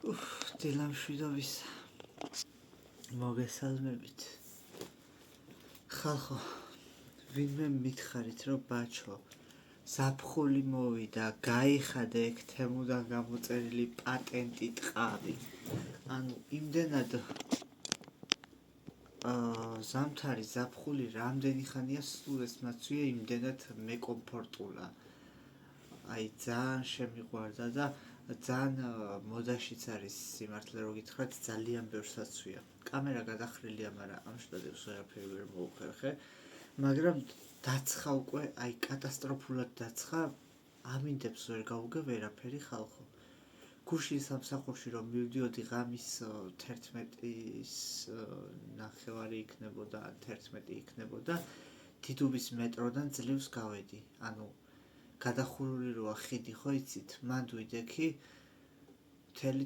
დილამშვიდობის მოგესალმებით. ხალხო, ვინმე მითხარით, რომ ბაჩო, ზაფხული მოვიდა, გაიხადე ეგ თემუდან გამოწერილი პატენტი ტყავი. ანუ იმდენად ზამთარი, ზაფხული რამდენი ხანია სულ ეს მაცვია, იმდენად მეკომფორტულა. აი ძალიან შემიყვარდა და ძალიან მოდაშიც არის სიმართლე რო გითხრათ, ძალიან ბევრს აცვია. კამერა გადახრილია, მაგრამ ამ შტატებს ვერაფერი ვერ მოუხერხე. მაგრამ დაცხა უკვე, აი კატასტროფულად დაცხა, ამინდებს ვერ გავუგე ვერაფერი ხალხო. გუშინ სამსახურში რომ მივდიოდი ღამის 11-ის 9:30 იქნებოდა, 11 იქნებოდა, დიდუბის მეტროდან ძლივს გავედი. ანუ გადახურული როა ხიდი, ხო იცით, მანდ ვიდექი მთელი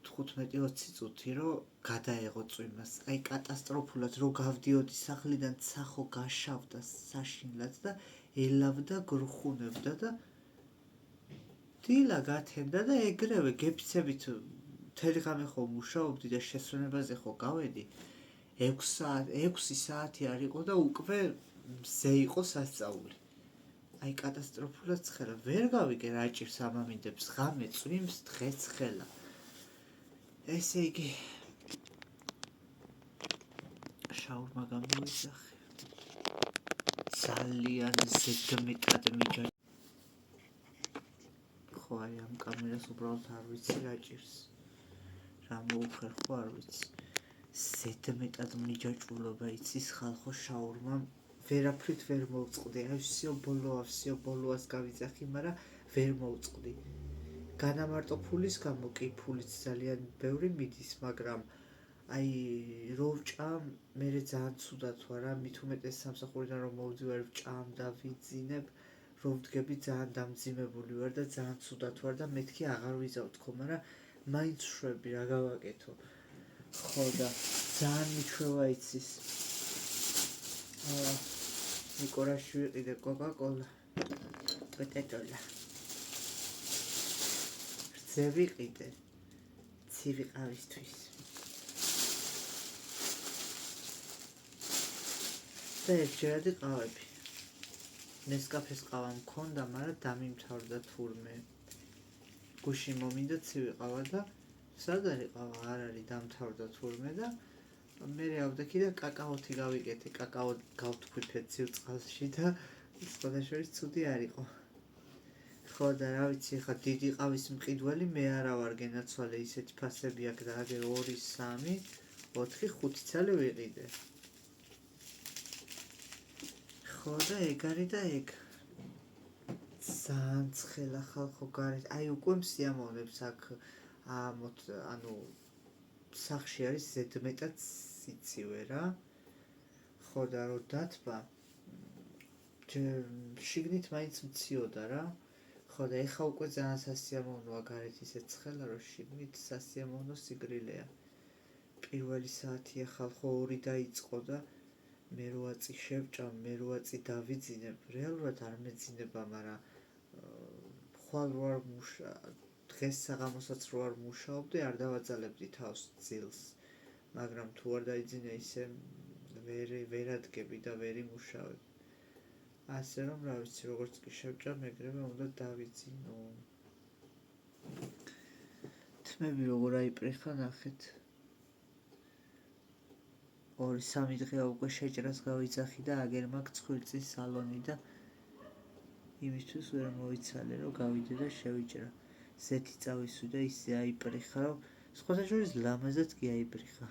15-20 წუთი, რომ გადაეღო წვიმას. აი კატასტროფულად რო გავდიოდი სახლიდან, სახო გაშავდა საშინლად და ელავდა, გრუხუნებდა და დილა გათენდა და ეგრევე გეფიცებით მთელი ღამე ხო მუშაობდი და შესვენებაზე ხო გავედი. 6 საათი არ იყო და უკვე მზე იყო სასწაული. აი კატასტროფულად ცხელა, ვერ გავიგე რა ჭირს ამ ამინდებს, ღამე წვიმს, დღეს ცხელა. ესე იგი შაურმა გამოვიძახე. ძალიან ზედმეტად მიჯაჭვია. ხო, აი ამ კამერას უბრალოდ არ ვიცი რა ჭირს. რა მოუხერხო არ ვიცი. ზედმეტად მიჯაჭვულობა იცის ხალხო შაურმამ. ვერაფრით ვერ მოვწყდი, აი всё ბოლოას გავიძახი, მაგრამ ვერ მოვწყდი. განამარტო ფულის გამო კი ფულიც ძალიან ბევრი მიდის, მაგრამ აი რო ვჭამ, მე ძალიან ცუდად ვარ, მით უმეტეს სამსახურიდან რომ მოვდივარ, ვჭამ და ვიძინებ, რო ვდგები ძალიან დამძიმებული ვარ და ძალიან ცუდად ვარ და მეთქი აღარ ვიზავთქო, მაგრამ მაინც ვშვები, რა გავაკეთო. ხო და ძალიან მიჩვევა იცის. ნიკორაში ვიყიდე კოკა-კოლა, პოტეტოლა. რძე ვიყიდე, ცივი ყავისთვის. და ერთჯერადი ყავები. ნესკაფეს ყავა მქონდა, მაგრამ დამიმთავრდა თურმე. გუშინ მომინდა ცივი ყავა და სად არის ყავა, არ არის, დამთავრდა თურმე და მე ავდექი და კაკაოთი გავიკეთე, კაკაო გავთქვიფე ცივ წყალში და სხვადასხვა ცუდი არ იყო. ხო და რა ვიცი, ხა დიდი ყავის მყიდველი მე არა ვარ, გენაცვალე ისეთი ფასები აქვს და აგერ 2, 3, 4, 5 ცალი ვიყიდე. ხო და ეგ არის და ეგ. ძალიან ცხელა ხალხო გარეთ, აი უკვე მსიამოვნებს აქ ანუ სახში არის ზედმეტად სიცივე რა. ხო და რო დათბა, შიგნით მაინც მციოდა რა. ხო და ეხა უკვე ძალიან სასიამოვნოა გარეთ ისე ცხელა, რომ შიგნით სასიამოვნო სიგრილეა. პირველი საათია ხალხო 2 დაიწყო და მე 8 წი შევჭამ, მე 8 წი დავიძინებ, რეალურად არ მეძინება, მაგრამ ხვალ რო არ დღეს საღამოსაც რო არ მუშაობდი, არ დავაძალებდი თავს ძილს, მაგრამ თუ არ დაიძინე ისე ვერ ადგები და ვერ იმუშავებ. ასე რომ რა ვიცი, როგორც კი შევჭამ, ეგრევე უნდა დავიძინო. თმები როგორ აიპრიხა ნახეთ. 2-3 დღეა უკვე შეჭრას გავიძახი და აგერ მაქვს ცხვირწის სალონი და იმისთვის ვერ მოიცალე, რომ გავიდე და შევიჭრა. ზეთი წავისვი და ისე აიპრიხა, რომ სხვათა შორის ლამაზად კი აიპრიხა.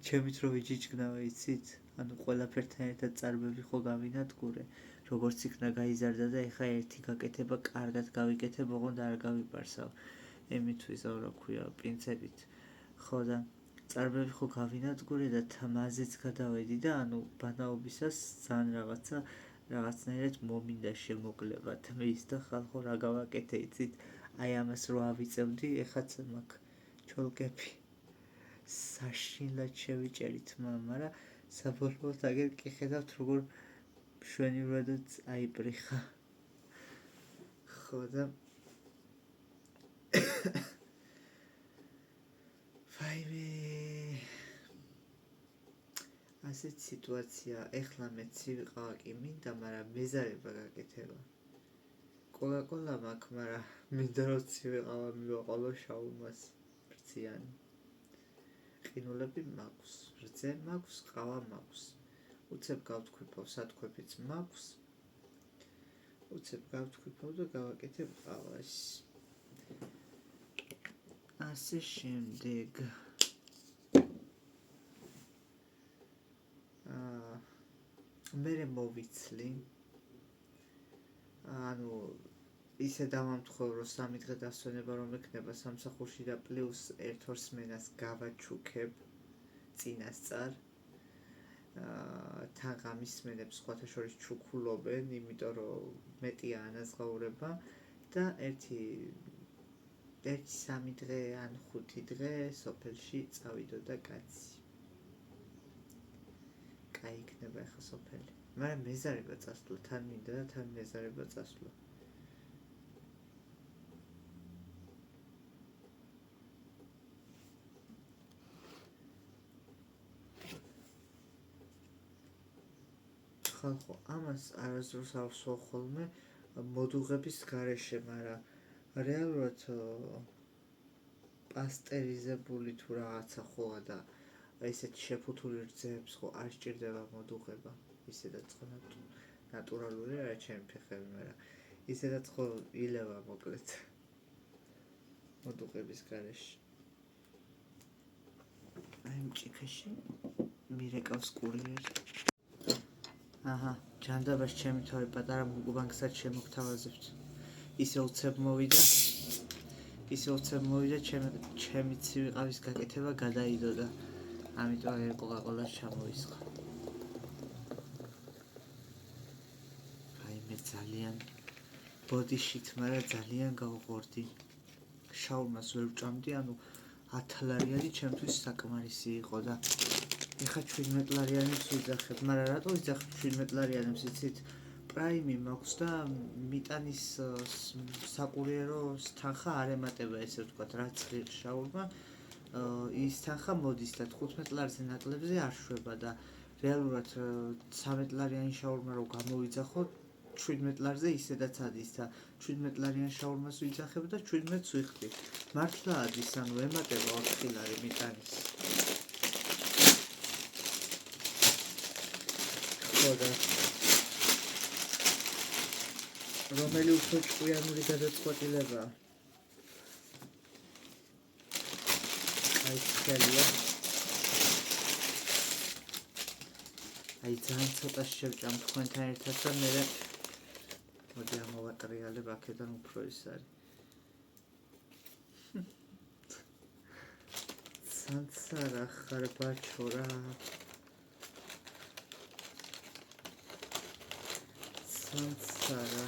ჩემით რო ვიჯიჯგნავა იცით, ანუ ყველაფერთან ერთად წარბები ხო გავინადგურე, როგორც იქნა გაიზარდა და ეხა ერთი გაკეთება კარგად გავიკეთებ, ოღონდ არ გავიპარსავ. ემით ვიზავ, რა ქვია, პინცეტით. ხო და წარბები ხო გავინადგურე და თამაზეც გადავედი და ანუ ბანაობისას ძალიან რაღაცნაირად მომინდა შემოკლება თმის და ხალხო რა გავაკეთე იცით, აი ამას რო ავიწევდი, ეხაც მაქვს ჩოლკები. საშინლად შევიჭერით, მაგრამ საბოლოოდ აგერ კი ხედავთ, როგორ მშვენივრადაც აიპრიხა. ხო და ასეთ სიტუაცია ეხლა მე ცივიყავა კი მინდა, მაგრამ მეზარება გაკეთება. კოკა-კოლა მაქვს, მაგრამ მინდა რომ ცივიყავა მივაყოლო შაურმას ბრციანი. ყინულები მაქვს, რძე მაქვს, ყავა მაქვს. უცებ გავთქვიფავ, სათქვებიც მაქვს. უცებ გავთქვიფავ და გავაკეთებ ყავას. ასე შემდეგ. მერე მოვიცლი. ანუ ისე დავამთხოვ, რომ 3 დღე დასვენება რომ ექნება სამსახურში და პლუს 1-2 სმენას გავაჩუქებ წინასწარ. თან ღამის სმენებს სხვათა შორის ჩუქულობენ, იმიტომ რომ მეტია ანაზღაურება და 1-3 დღე ან 5 დღე სოფელში წავიდო და კაცი. კაი იქნება ახლა სოფელი. მაგრამ მეზარება წასვლა, თან მინდა და თან მეზარება წასვლა. ხალხო, ამას არასდროს ავსვავ ხოლმე მოდუღების გარეშე, მაგრამ რეალურად პასტერიზებული თუ რაღაცა ხოა და ესეთი შეფუთული რძეებს ხო არ სჭირდება მოდუღება. ისედაც ხო ნატურალური არა ჩემი ფეხები, მაგრამ ისედაც ხო ილევა მოკლედ მოდუღების გარეშე. აი მჭიქეში მირეკავს კურიერი. აჰა, ჯანდაბას ჩემი თავი პატარა მუკბანგსაც შემოგთავაზებთ. ისე უცებ მოვიდა, ჩემი ცივიყავის გაკეთება გადაიდო და ამიტომ აგერ კოკა-კოლას ჩამოვისხა. აი მე ძალიან ბოდიშით, მაგრამ ძალიან გავღორდი. შაურმას ვერ ვჭამდი, ანუ 10 ლარიანი ჩემთვის საკმარისი იყო და ეხა 17 ლარიანებს ვიძახებ, მაგრამ რატო ვიძახებ 17 ლარიანებს, იცით? პრაიმი მაქვს და მიტანის საკურიეროს თანხა არ ემატება, ესე ვთქვათ, რაც ღირს შაურმა, ის თანხა მოდის და 15 ლარზე ნაკლებზე არ შვება და რეალურად 13 ლარიანი შაურმა რო გამოვიძახო, 17 ლარზე ისედაც ადის და 17 ლარიან შაურმას ვიძახებ და 17-ს ვიხდი. მართლა ადის, ანუ ემატება 4 ლარი მიტანის. ხოდა რომელი უფრო ჭკვიანური გადაწყვეტილებაა? აი ხელია. აი ძალიან ცოტა შევჭამ თქვენთან ერთად და მე მოდი ამოვატრიალებ აქედან უფრო ის არის. სანცარა ხარ ბაჩო რა. სანცარა.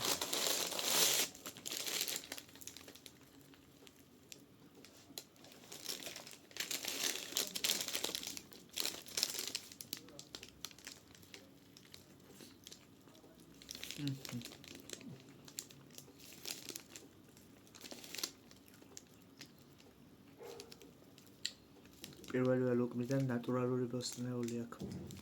პირველი ველოკლიდან ნატურალური ბოსტნეული აქვს.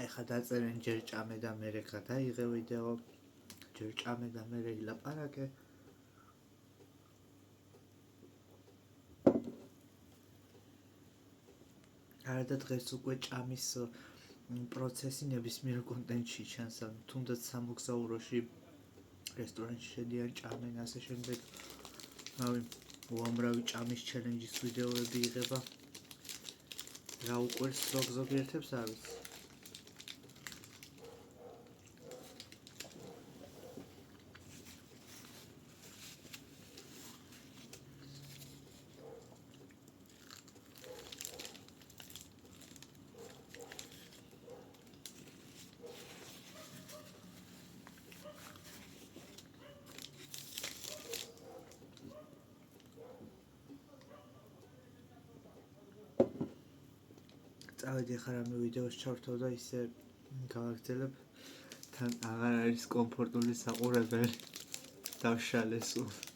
ეხა დაწერენ ჯერ ჭამე და მერე გადაიღე ვიდეო, ჯერ ჭამე და მერე ილაპარაკე. არადა დღეს უკვე ჭამის პროცესი ნებისმიერ კონტენტში ჩანს, თუნდაც სამოგზაუროში რესტორანში შედიან, ჭამენ, ასე შემდეგ. უამრავი ჭამის ჩელენჯის ვიდეოები იღება. რა უყვარს ზოგიერთებს არ ვიცი. წავედი ახლა რამე ვიდეოს ჩავრთავ და ისე გავაგრძელებ. თან აღარ არის კომფორტული საყურებელი. დავშალე სულ.